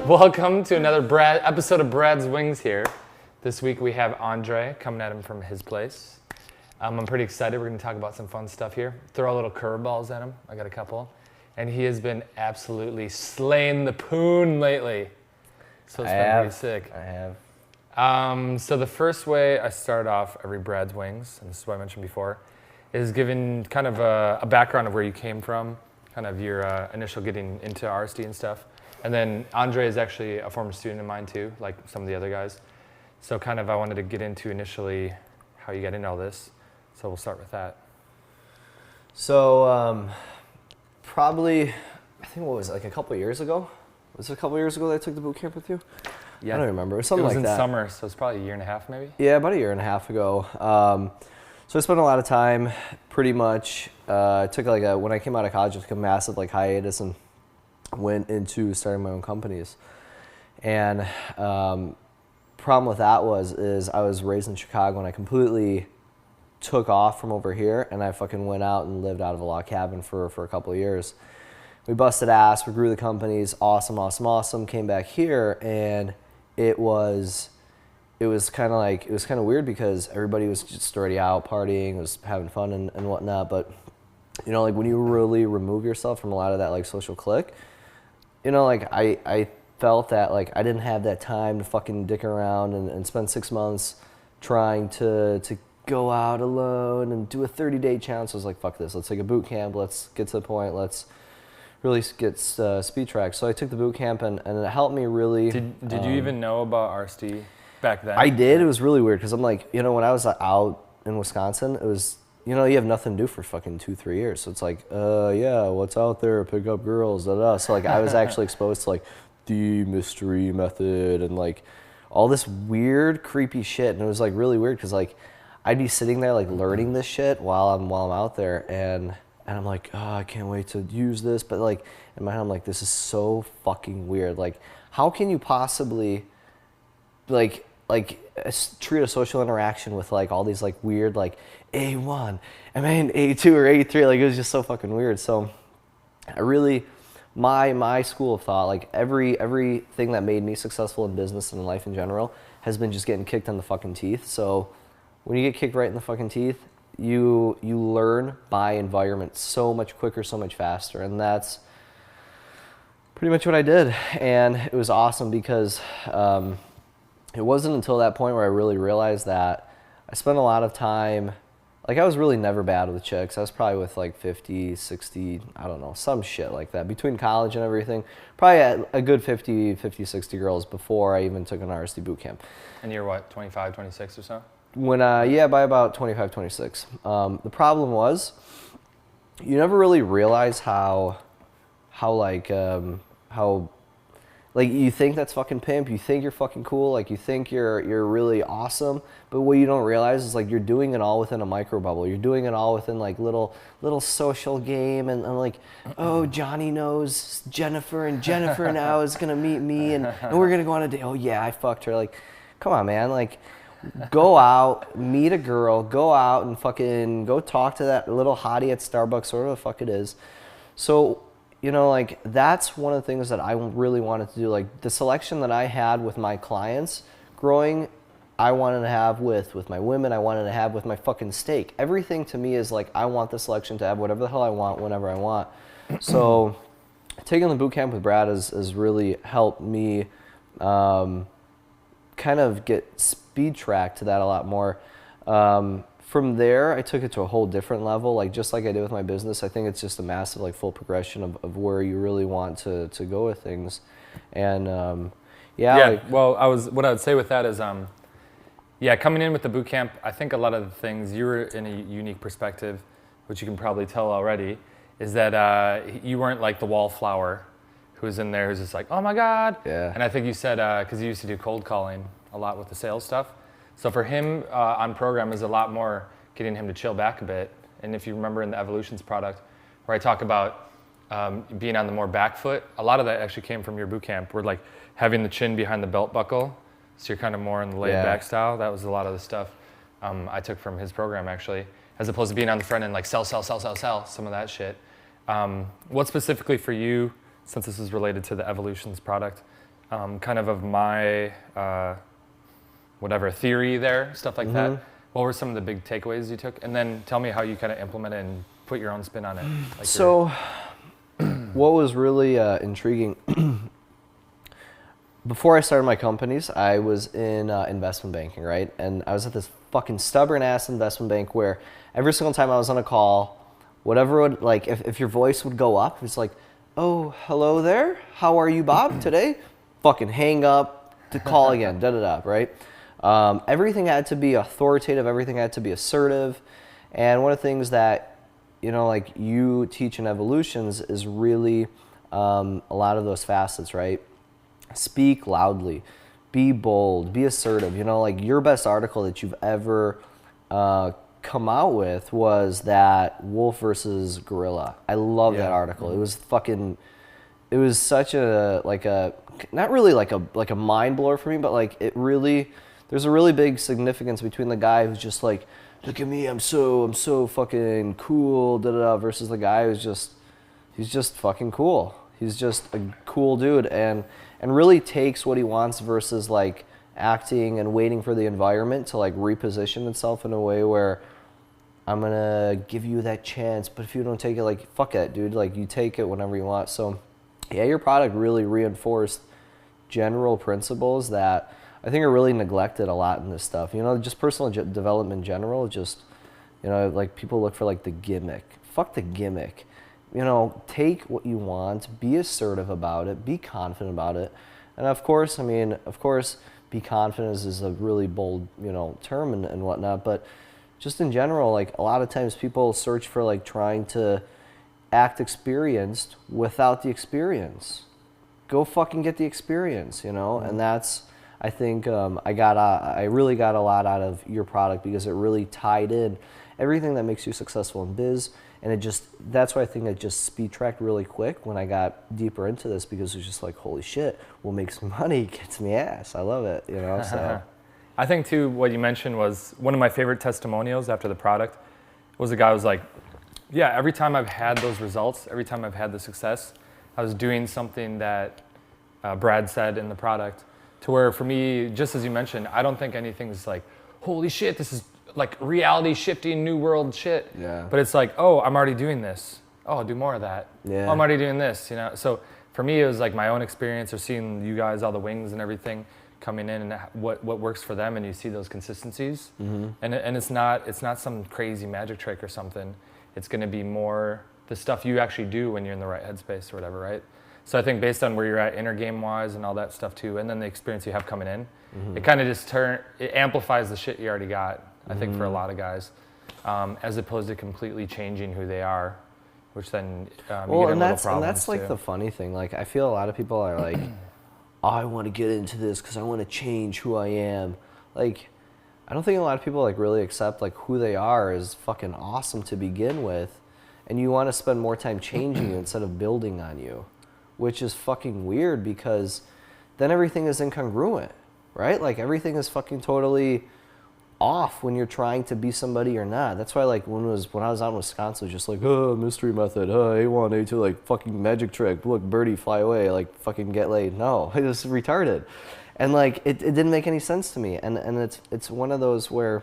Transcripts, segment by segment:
Welcome to another episode of Brad's Wings here. This week we have Andre coming at him from his place. I'm pretty excited. We're going to talk about some fun stuff here. Throw a little curveballs at him. I got a couple. And he has been absolutely slaying the poon lately. So it's been pretty sick. I have. So the first way I start off every Brad's Wings, and this is what I mentioned before, is giving kind of a background of where you came from, kind of your initial getting into RSD and stuff. And then Andre is actually a former student of mine too, like some of the other guys. So kind of I wanted to get into initially how you got into all this. So we'll start with that. So probably, I think what was it, like a couple of years ago? Was it a couple of years ago that I took the boot camp with you? Yeah. I don't remember. It was something like that. It was in summer, so it's probably a year and a half maybe? Yeah, about a year and a half ago. So I spent a lot of time pretty much, took like when I came out of college, I took a massive like hiatus and went into starting my own companies. And problem with that is I was raised in Chicago and I completely took off from over here and I fucking went out and lived out of a log cabin for a couple of years. We busted ass, we grew the companies, awesome, came back here and it was kind of weird because everybody was just already out partying, was having fun and whatnot, but you know, like when you really remove yourself from a lot of that like social clique, you know, like I felt that like I didn't have that time to fucking dick around and spend 6 months trying to go out alone and do a 30-day challenge. So I was like, fuck this, let's take a boot camp, let's get to the point, let's really get speed track. So I took the boot camp and it helped me really. Did you even know about RSD back then? I did. It was really weird because I'm like, you know, when I was out in Wisconsin, it was, you know, you have nothing to do for fucking 2-3 years. So it's like, yeah, what's out there? Pick up girls, da da. So like I was actually exposed to like the mystery method and like all this weird, creepy shit. And it was like really weird because like I'd be sitting there like learning this shit while I'm out there and I'm like, oh, I can't wait to use this. But like in my head, I'm like, this is so fucking weird. Like, how can you possibly like treat a social interaction with like all these like weird like A1 and then A2 or A3, like it was just so fucking weird. So I really, my school of thought, like everything that made me successful in business and in life in general has been just getting kicked in the fucking teeth. So when you get kicked right in the fucking teeth, you learn by environment so much quicker, so much faster, and that's pretty much what I did. And it was awesome because it wasn't until that point where I really realized that I spent a lot of time, like I was really never bad with chicks. I was probably with like 50, 60, I don't know, some shit like that. Between college and everything, probably at a good 50, 60 girls before I even took an RSD boot camp. And you're what, 25, 26 or so? When, yeah, by about 25, 26. The problem was, you never really realize how you think that's fucking pimp, you think you're fucking cool, like you think you're really awesome, but what you don't realize is like you're doing it all within a micro bubble. You're doing it all within like little social game and like, oh, Johnny knows Jennifer and Jennifer now is gonna meet me and we're gonna go on a date. Oh yeah, I fucked her. Like, come on, man, like go out, meet a girl, go out and fucking go talk to that little hottie at Starbucks, whatever the fuck it is. So, you know, like that's one of the things that I really wanted to do. Like the selection that I had with my clients growing, I wanted to have with my women, I wanted to have with my fucking steak. Everything to me is like, I want the selection to have whatever the hell I want, whenever I want. So taking the boot camp with Brad has really helped me kind of get speed track to that a lot more. From there, I took it to a whole different level, like just like I did with my business. I think it's just a massive like full progression of where you really want to go with things. And well, what I would say with that is coming in with the boot camp, I think a lot of the things, you were in a unique perspective, which you can probably tell already, is that you weren't like the wallflower who's in there who's just like, oh my God. Yeah. And I think you said, because you used to do cold calling a lot with the sales stuff. So for him on program is a lot more getting him to chill back a bit. And if you remember in the Evolutions product, where I talk about being on the more back foot. A lot of that actually came from your boot camp. We're like having the chin behind the belt buckle, so you're kind of more in the laid back style. That was a lot of the stuff I took from his program actually, as opposed to being on the front end like sell, some of that shit. What specifically for you, since this is related to the Evolutions product, kind of my whatever theory there, stuff like that. What were some of the big takeaways you took? And then tell me how you kind of implement it and put your own spin on it. Like so what was really intriguing, before I started my companies, I was in investment banking, right? And I was at this fucking stubborn ass investment bank where every single time I was on a call, whatever would, like, if your voice would go up, it's like, oh, hello there, how are you, Bob, today? Fucking hang up to call again, right? Everything had to be authoritative, everything had to be assertive. And one of the things that, you know, like you teach in Evolutions is really a lot of those facets, right? Speak loudly, be bold, be assertive. You know, like your best article that you've ever come out with was that wolf versus gorilla. I love that article. It was fucking, it was such a, like a, not really like a mind blower for me, but like it really, there's a really big significance between the guy who's just like, look at me, I'm so fucking cool, versus the guy who's just, he's just fucking cool. He's just a cool dude and really takes what he wants versus like acting and waiting for the environment to like reposition itself in a way where I'm gonna give you that chance, but if you don't take it, like, fuck it, dude, like you take it whenever you want. So yeah, your product really reinforced general principles that I think are really neglected a lot in this stuff. You know, just personal development in general, just, you know, like people look for like the gimmick. Fuck the gimmick. You know, take what you want, be assertive about it, be confident about it. And of course, I mean, be confident is a really bold, you know, term and whatnot, but just in general, like a lot of times people search for like trying to act experienced without the experience. Go fucking get the experience, you know? And that's, I think I really got a lot out of your product because it really tied in everything that makes you successful in biz. And it just, that's why I think it just speed tracked really quick when I got deeper into this, because it was just like, holy shit, what makes me money gets me ass. I love it, you know, so. I think too, what you mentioned was one of my favorite testimonials after the product was a guy who was like, yeah, every time I've had those results, every time I've had the success, I was doing something that Brad said in the product, to where for me, just as you mentioned, I don't think anything's like, holy shit, this is like reality shifting new world shit. Yeah. But it's like, oh, I'm already doing this. Oh, I'll do more of that. Yeah. Oh, I'm already doing this, you know? So for me, it was like my own experience of seeing you guys, all the wings and everything coming in and what works for them, and you see those consistencies. And it's not some crazy magic trick or something. It's gonna be more the stuff you actually do when you're in the right headspace or whatever, right? So I think based on where you're at inner game wise and all that stuff too, and then the experience you have coming in, it kind of just it amplifies the shit you already got, I think, for a lot of guys, as opposed to completely changing who they are, which then you get in little problems and that's like too. the funny thing. Like I feel a lot of people are like, oh, I want to get into this because I want to change who I am. Like, I don't think a lot of people like really accept like who they are is fucking awesome to begin with, and you want to spend more time changing you instead of building on you, which is fucking weird because then everything is incongruent, right? Like everything is fucking totally off when you're trying to be somebody you're not. That's why like when I was out in Wisconsin, it was just like, oh, mystery method, A1, A2, like fucking magic trick, look, birdie, fly away, like fucking get laid. No, it was retarded. And like it didn't make any sense to me. And it's one of those where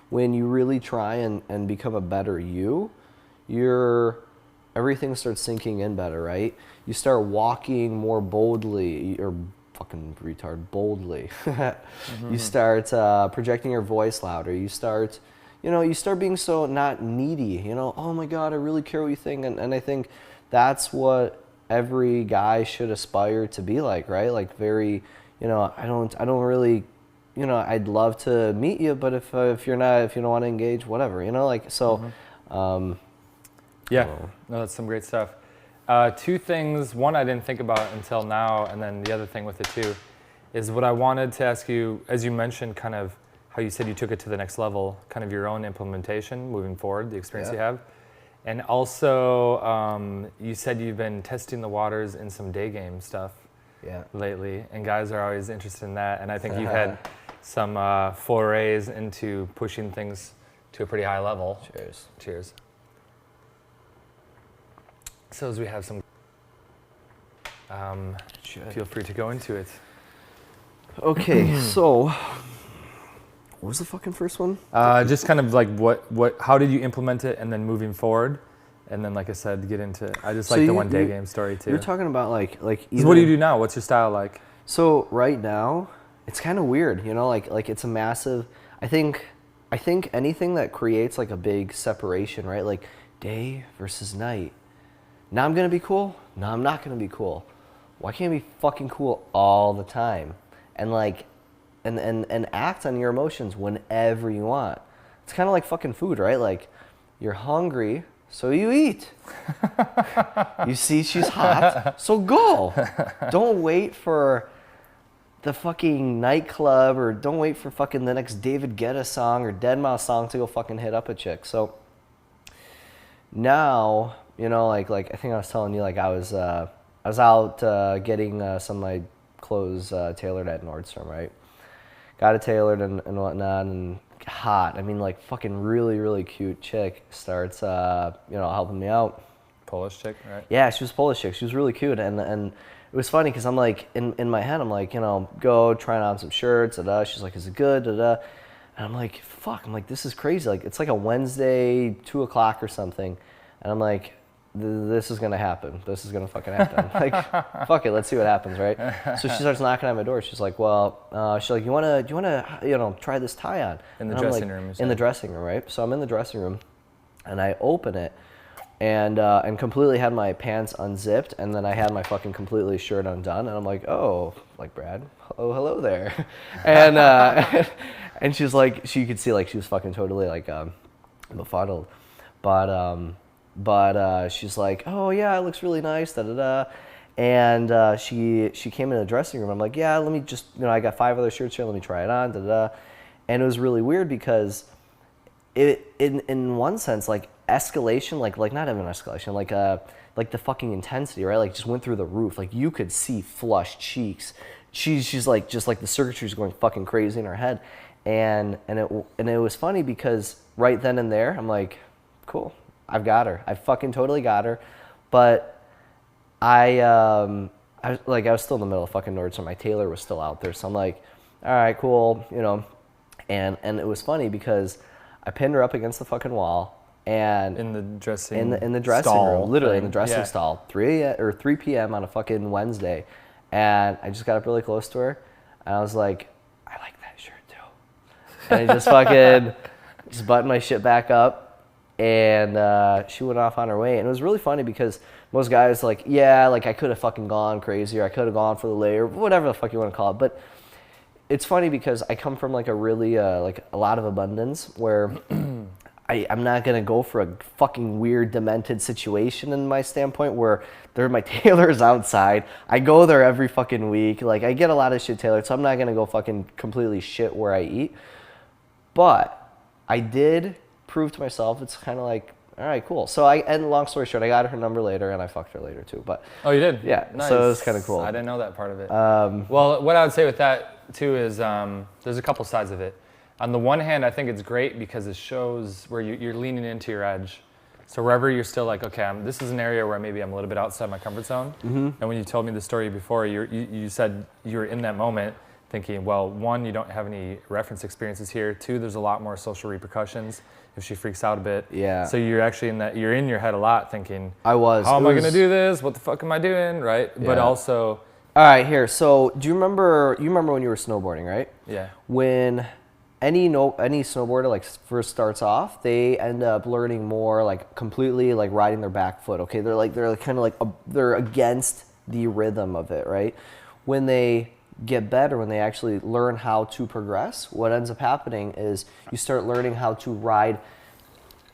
when you really try and become a better you, everything starts sinking in better, right? You start walking more boldly, or fucking retard, boldly. You start projecting your voice louder. You start being so not needy, you know, oh my God, I really care what you think. And I think that's what every guy should aspire to be like, right? Like very, you know, I don't really, you know, I'd love to meet you, but if you don't want to engage, whatever, you know, like, so, yeah, no, that's some great stuff. Two things, one I didn't think about until now, and then the other thing with it too, is what I wanted to ask you, as you mentioned kind of how you said you took it to the next level, kind of your own implementation moving forward, the experience you have. And also, you said you've been testing the waters in some day game stuff Yeah. lately, and guys are always interested in that. And I think you've had some forays into pushing things to a pretty high level. Cheers. Cheers. So as we have some, feel free to go into it. Okay, so what was the fucking first one? Just kind of like how did you implement it, and then moving forward, and then like I said, get into. I just So like the you- one day you- game story too. You're talking about like. 'Cause what do you do now? What's your style like? So right now, it's kind of weird, you know, like it's a massive. I think anything that creates like a big separation, right? Like day versus night. Now I'm gonna be cool. Now I'm not gonna be cool. Why can't I be fucking cool all the time? And like, and act on your emotions whenever you want. It's kind of like fucking food, right? Like, you're hungry, so you eat. You see she's hot, so go. Don't wait for the fucking nightclub, or don't wait for fucking the next David Guetta song or Deadmau5 song to go fucking hit up a chick. So now, you know, like I think I was telling you, like I was out getting some of my clothes tailored at Nordstrom, right? Got it tailored and whatnot, and hot. I mean, like fucking really, really cute chick starts, you know, helping me out. Polish chick, right? Yeah, she was Polish chick. She was really cute, and it was funny because I'm like, in my head, I'm like, you know, go trying on some shirts, da-da. She's like, is it good, da-da. And I'm like, fuck, I'm like, this is crazy. Like, it's like a Wednesday, 2 o'clock or something. And I'm like, this is gonna happen. This is gonna fucking happen. Like, fuck it, let's see what happens, right? So she starts knocking on my door. She's like, well, she's like, do you wanna, you know, try this tie on? In the And I'm dressing like, room, you in the said. dressing room, right? So I'm in the dressing room, and I open it, and completely had my pants unzipped, and then I had my fucking completely shirt undone, and I'm like, oh, like Brad, oh, hello there, and and she's like, you could see like she was fucking totally like befuddled, but she's like, oh yeah, it looks really nice, da da da. And she came in the dressing room. I'm like, yeah, let me just, you know, I got 5 other shirts here. Let me try it on, da da. And it was really weird because it, in one sense, like escalation, like not even escalation, like the fucking intensity, right? Like just went through the roof. Like you could see flushed cheeks. She's like, just like the circuitry's going fucking crazy in her head. And it was funny because right then and there, I'm like, cool, I've got her. I fucking totally got her. But I was still in the middle of fucking Nordstrom. My tailor was still out there, so I'm like, all right, cool, you know. And it was funny because I pinned her up against the fucking wall, and In the dressing in the dressing stall room, literally in the thing. dressing Yeah. stall, 3 p.m. on a fucking Wednesday, and I just got up really close to her, and I was like, I like that shirt too, and I just fucking just buttoned my shit back up, and she went off on her way, and it was really funny because most guys like, yeah, like I could have fucking gone crazy, or I could have gone for the layer, whatever the fuck you want to call it, but it's funny because I come from like a really like a lot of abundance where I'm not gonna go for a fucking weird demented situation in my standpoint where my tailor's outside. I go there every fucking week. Like I get a lot of shit tailored, so I'm not gonna go fucking completely shit where I eat. But I did prove to myself it's kind of like, all right, cool. So and long story short, I got her number later and I fucked her later too. But Oh, you did? yeah, Nice. so it was kind of cool. I didn't know that part of it. Well, what I would say with that too is there's a couple sides of it. On the one hand, I think it's great because it shows where you're leaning into your edge. So wherever you're still like, okay, this is an area where maybe I'm a little bit outside my comfort zone. Mm-hmm. And when you told me the story before, you said you were in that moment thinking, well, 1, you don't have any reference experiences here. 2, there's a lot more social repercussions if she freaks out a bit. Yeah. So you're actually you're in your head a lot thinking, I was. how am It I going to was- do this? What the fuck am I doing? Right. But Yeah. also, All right, here. So do you remember when you were snowboarding, right? yeah. When any snowboarder like first starts off, they end up learning more like completely like riding their back foot. Okay, they're kind of like they're against the rhythm of it, right? When they get better, when they actually learn how to progress, what ends up happening is you start learning how to ride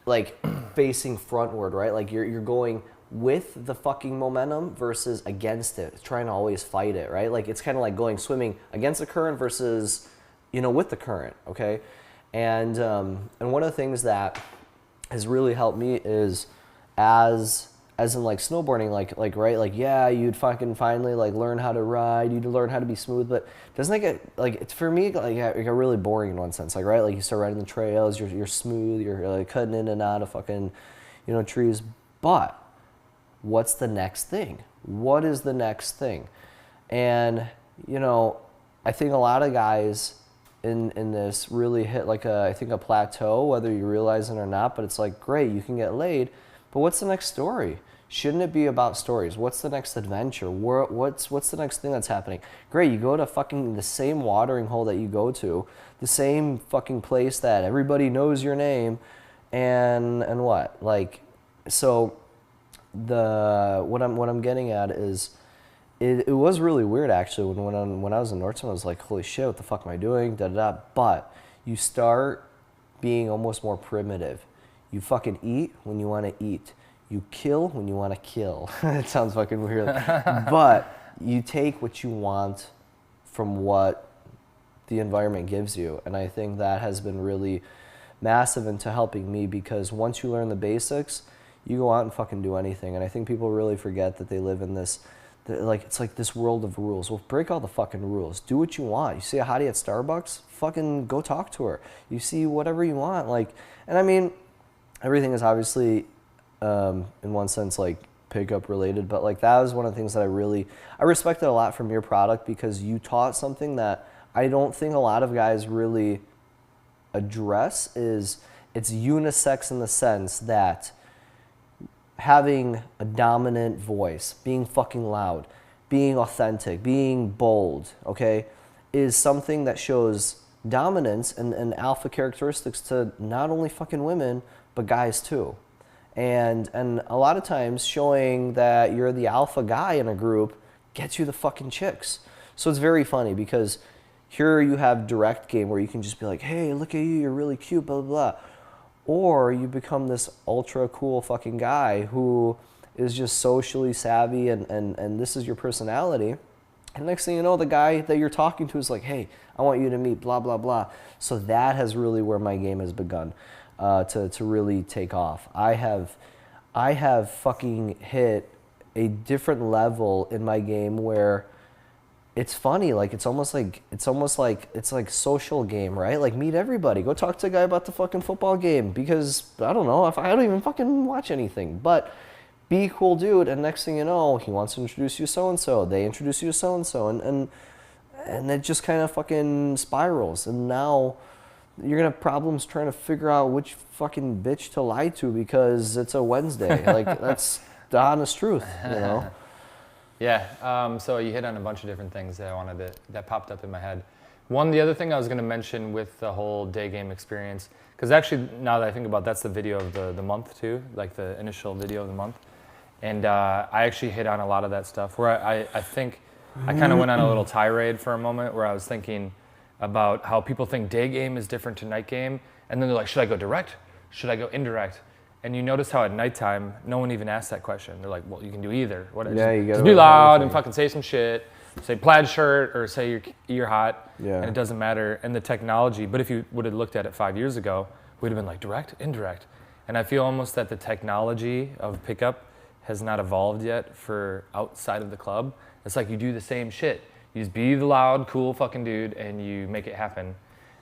like facing frontward, right? Like you're going with the fucking momentum versus against it, trying to always fight it, right? Like it's kind of like going swimming against the current versus, you know, with the current, okay? And one of the things that has really helped me is as in like snowboarding, like right, like yeah, you'd fucking finally like learn how to ride, you'd learn how to be smooth, but doesn't it get like, it's for me like it got really boring in one sense, like right, like you start riding the trails, you're smooth, you're like cutting in and out of fucking, you know, trees, but what's the next thing? What is the next thing? And you know, I think a lot of guys in this really hit like I think a plateau, whether you realize it or not, but it's like great, you can get laid, but what's the next story? Shouldn't it be about stories? What's the next adventure? What's the next thing that's happening? Great, you go to fucking the same watering hole that you go to, the same fucking place that everybody knows your name, and what? Like, so what I'm getting at is it was really weird actually when I was in Nordstrom. I was like, holy shit, what the fuck am I doing? Da da da. But you start being almost more primitive. You fucking eat when you want to eat. You kill when you want to kill. It sounds fucking weird. But you take what you want from what the environment gives you. And I think that has been really massive into helping me, because once you learn the basics, you go out and fucking do anything. And I think people really forget that they live in this, like, it's like this world of rules. Well, break all the fucking rules. Do what you want. You see a hottie at Starbucks? Fucking go talk to her. You see whatever you want. Like, and I mean, everything is obviously, in one sense, like pickup related, but like that was one of the things that I respected a lot from your product, because you taught something that I don't think a lot of guys really address. Is it's unisex in the sense that having a dominant voice, being fucking loud, being authentic, being bold, okay, is something that shows dominance and alpha characteristics to not only fucking women, but guys too. And a lot of times showing that you're the alpha guy in a group gets you the fucking chicks. So it's very funny, because here you have direct game where you can just be like, hey, look at you, you're really cute, blah, blah, blah. Or you become this ultra cool fucking guy who is just socially savvy and this is your personality. And next thing you know, the guy that you're talking to is like, hey, I want you to meet blah, blah, blah. So that has really where my game has begun to really take off. I have fucking hit a different level in my game where it's funny, like it's almost like it's like social game, right? Like meet everybody, go talk to a guy about the fucking football game, because I don't know, if I don't even fucking watch anything, but be a cool dude, and next thing you know, he wants to introduce you to so-and-so, they introduce you to so-and-so, and it just kind of fucking spirals, and now you're gonna have problems trying to figure out which fucking bitch to lie to because it's a Wednesday. Like, that's the honest truth, you know? Yeah, so you hit on a bunch of different things that popped up in my head. The other thing I was gonna mention with the whole day game experience, because actually now that I think about it, that's the video of the month too, like the initial video of the month. And I actually hit on a lot of that stuff where I think I kind of went on a little tirade for a moment where I was thinking about how people think day game is different to night game. And then they're like, should I go direct? Should I go indirect? And you notice how at nighttime, no one even asks that question. They're like, well, you can do either. What? Yeah, you gotta just be loud and fucking say some shit. Say plaid shirt or say you're hot. Yeah. And it doesn't matter. And the technology, but if you would have looked at it 5 years ago, we'd have been like direct, indirect. And I feel almost that the technology of pickup has not evolved yet for outside of the club. It's like you do the same shit. You just be the loud, cool fucking dude and you make it happen.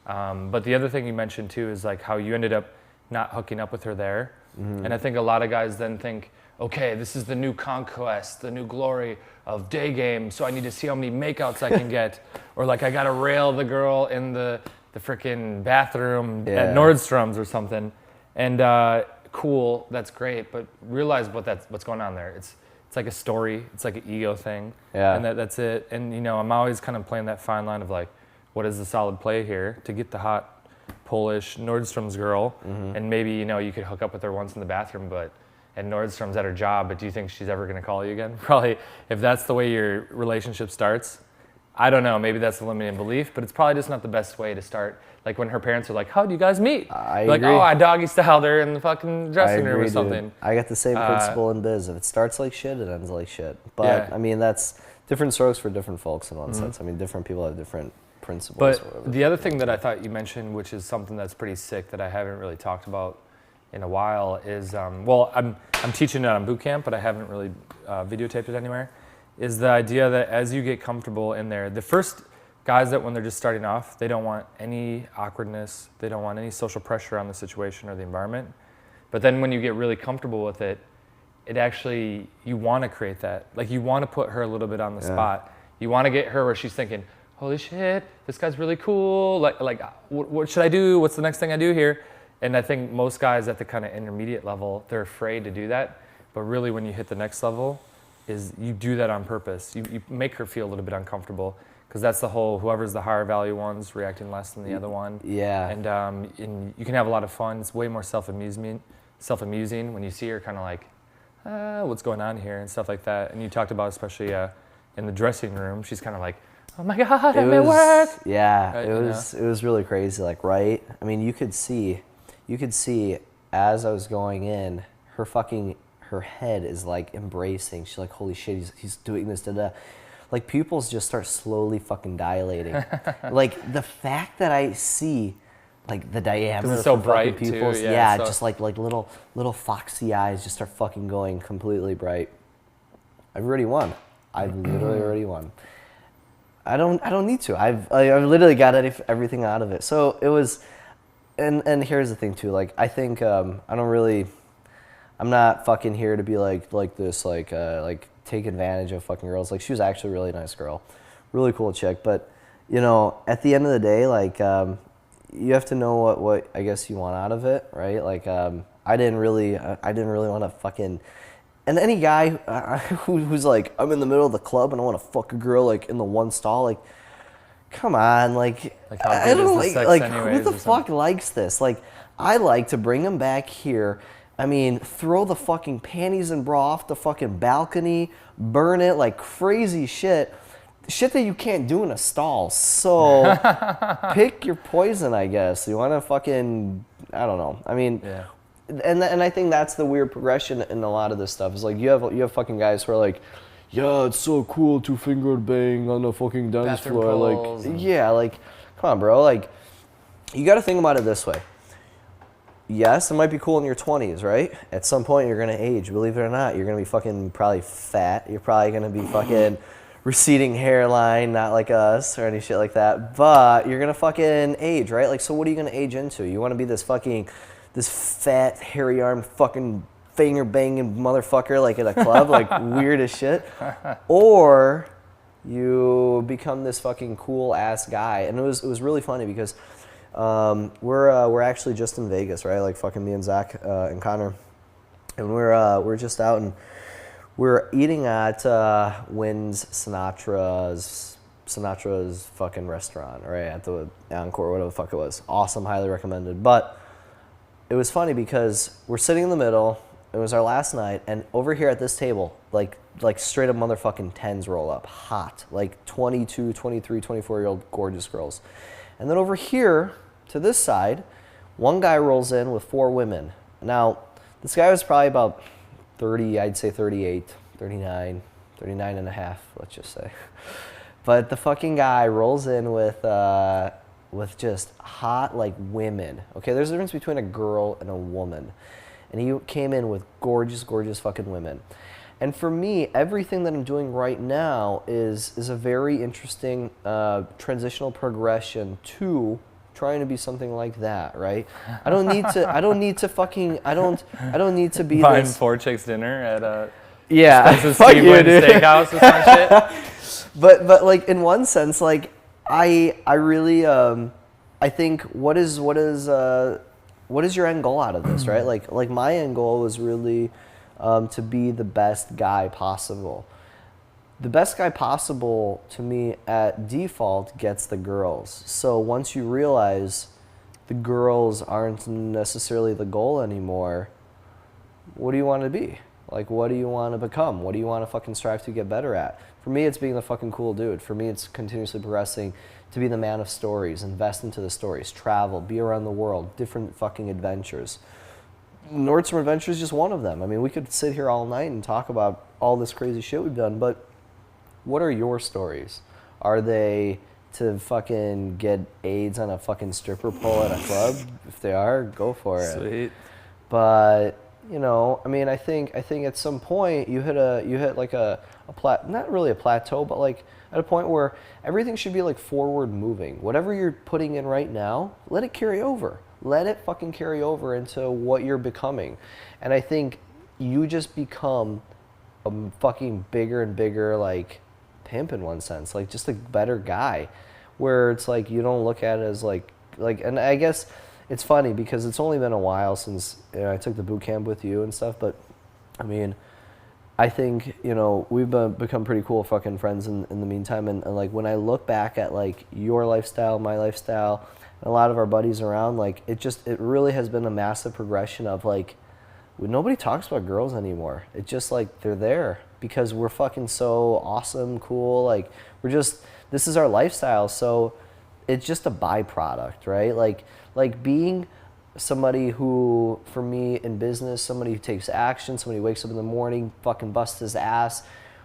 But the other thing you mentioned too is like how you ended up not hooking up with her there. Mm-hmm. And I think a lot of guys then think, okay, this is the new conquest, the new glory of day game, so I need to see how many makeouts I can get. Or like I gotta rail the girl in the freaking bathroom at Nordstrom's or something. And cool, that's great, but realize what's going on there. It's like a story, it's like an ego thing, and that's it. And you know, I'm always kind of playing that fine line of like, what is the solid play here to get the hot Polish Nordstrom's girl, and maybe you know you could hook up with her once in the bathroom, but at Nordstrom's at her job. But do you think she's ever going to call you again? Probably, if that's the way your relationship starts. I don't know. Maybe that's a limiting belief, but it's probably just not the best way to start. Like when her parents are like, "How do you guys meet?" Like, "Oh, I doggy styled her in the fucking dressing room or something." Dude. I got the same principle in biz. If it starts like shit, it ends like shit. But I mean, that's different strokes for different folks in one sense. I mean, different people have different principles. But the other thing that I thought you mentioned, which is something that's pretty sick that I haven't really talked about in a while is, well, I'm teaching it on boot camp, but I haven't really videotaped it anywhere, is the idea that as you get comfortable in there, the first guys that when they're just starting off, they don't want any awkwardness, they don't want any social pressure on the situation or the environment. But then when you get really comfortable with it, it actually, you want to create that. Like you want to put her a little bit on the spot. You want to get her where she's thinking, holy shit, this guy's really cool. Like what should I do? What's the next thing I do here? And I think most guys at the kind of intermediate level, they're afraid to do that. But really when you hit the next level, is you do that on purpose. You make her feel a little bit uncomfortable because that's the whole, whoever's the higher value one's reacting less than the other one. Yeah. And you can have a lot of fun. It's way more self-amusing when you see her kind of like, what's going on here and stuff like that. And you talked about especially in the dressing room, she's kind of like, oh my God, I'm at work. Yeah, Right, it was really crazy. Like, right? I mean, you could see as I was going in, her head is like embracing. She's like, holy shit, he's doing this, da-da. Like pupils just start slowly fucking dilating. Like the fact that I see like the diameter it's so of fucking bright, pupils, too. Yeah, so just like little foxy eyes just start fucking going completely bright. I've already won. I've literally already won. I don't need to. I've literally got everything out of it. So it was, and here's the thing too. Like I think I'm not fucking here to be like this like take advantage of fucking girls. Like she was actually a really nice girl, really cool chick. But you know, at the end of the day, like you have to know what I guess you want out of it, right? Like I didn't really want to fucking. And any guy who's like, I'm in the middle of the club and I want to fuck a girl like in the one stall, like, come on, like how I good don't is the like sex who anyways the or fuck something? likes this? Like, I like to bring them back here. I mean, throw the fucking panties and bra off the fucking balcony, burn it like crazy shit that you can't do in a stall. So pick your poison, I guess. You want to fucking, I don't know. I mean. Yeah. And I think that's the weird progression in a lot of this stuff. Is like you have fucking guys who are like, yeah, it's so cool to finger bang on the fucking dance Bathroom floor. poles Like, and- yeah, like, come on, bro. Like, you got to think about it this way. Yes, it might be cool in your 20s, right? At some point, you're gonna age. Believe it or not, you're gonna be fucking probably fat. You're probably gonna be fucking receding hairline, not like us or any shit like that. But you're gonna fucking age, right? Like, so what are you gonna age into? You want to be this fat, hairy armed fucking finger banging motherfucker like at a club, like weird as shit, or you become this fucking cool ass guy. And it was really funny because we're actually just in Vegas, right? Like fucking me and Zach and Connor, and we're just out and we're eating at Wynn's Sinatra's fucking restaurant, right at the Encore, whatever the fuck it was. Awesome, highly recommended. But it was funny because we're sitting in the middle. It was our last night, and over here at this table, like straight up motherfucking 10s roll up, hot, like 22, 23, 24-year-old gorgeous girls. And then over here to this side, one guy rolls in with 4 women. Now, this guy was probably about 30, I'd say 38, 39 and a half, let's just say. But the fucking guy rolls in with just hot, like, women. Okay, there's a difference between a girl and a woman. And he came in with gorgeous, gorgeous fucking women. And for me, everything that I'm doing right now is a very interesting transitional progression to trying to be something like that, right? I don't need to be Buying this. 4 chicks dinner at a Yeah, Steve Wynn Steakhouse or some shit. But like in one sense, like I really I think what is your end goal out of this, right? Like my end goal was really to be the best guy possible. The best guy possible to me at default gets the girls. So once you realize the girls aren't necessarily the goal anymore, what do you want to be? Like, what do you want to become? What do you want to fucking strive to get better at? For me, it's being the fucking cool dude. For me, it's continuously progressing to be the man of stories, invest into the stories, travel, be around the world, different fucking adventures. Nordstrom Adventure is just one of them. I mean, we could sit here all night and talk about all this crazy shit we've done, but what are your stories? Are they to fucking get AIDS on a fucking stripper pole at a club? If they are, go for it. Sweet. But you know, I mean, I think at some point you hit like a not really a plateau, but like at a point where everything should be like forward moving. Whatever you're putting in right now, let it carry over. Let it fucking carry over into what you're becoming. And I think you just become a fucking bigger and bigger like pimp in one sense, like just a better guy, where it's like you don't look at it as like and I guess it's funny because it's only been a while since I took the boot camp with you and stuff, but I mean, I think, you know, we've become pretty cool fucking friends in the meantime. And like when I look back at like your lifestyle, my lifestyle, and a lot of our buddies around, like it really has been a massive progression of like, nobody talks about girls anymore. It's just like they're there because we're fucking so awesome, cool. Like this is our lifestyle. So it's just a byproduct, right? Like being somebody who, for me in business, somebody who takes action, somebody who wakes up in the morning, fucking busts his ass,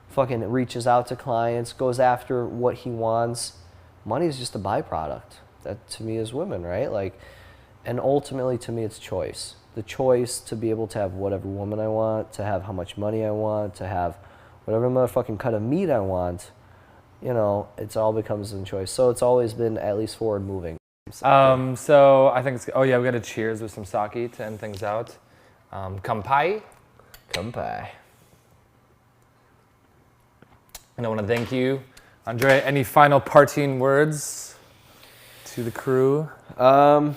fucking reaches out to clients, goes after what he wants. Money is just a byproduct. That to me is women, right? Like, and ultimately to me it's choice. The choice to be able to have whatever woman I want, to have how much money I want, to have whatever motherfucking cut of meat I want. You know, it's all becomes in choice. So it's always been at least forward moving. So I think we got to cheers with some sake to end things out. Kampai. Kampai. And I want to thank you. Andre, any final parting words to the crew? I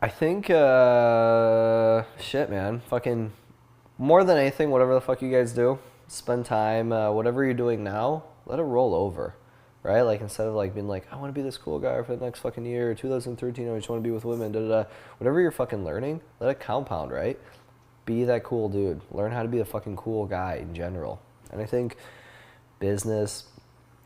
think, shit, man. Fucking, more than anything, whatever the fuck you guys do, spend time, whatever you're doing now, let it roll over, right? Like, instead of, like, being like, I want to be this cool guy for the next fucking year, 2013, I just want to be with women, da-da-da. Whatever you're fucking learning, let it compound, right? Be that cool dude. Learn how to be a fucking cool guy in general. And I think business,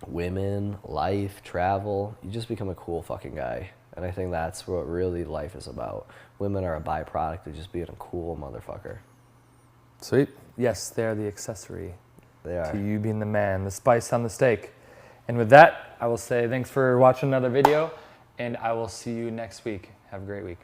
women, life, travel, you just become a cool fucking guy. And I think that's what really life is about. Women are a byproduct of just being a cool motherfucker. Sweet. Yes, they're the accessory. They are. To you being the man, the spice on the steak. And with that, I will say thanks for watching another video, and I will see you next week. Have a great week.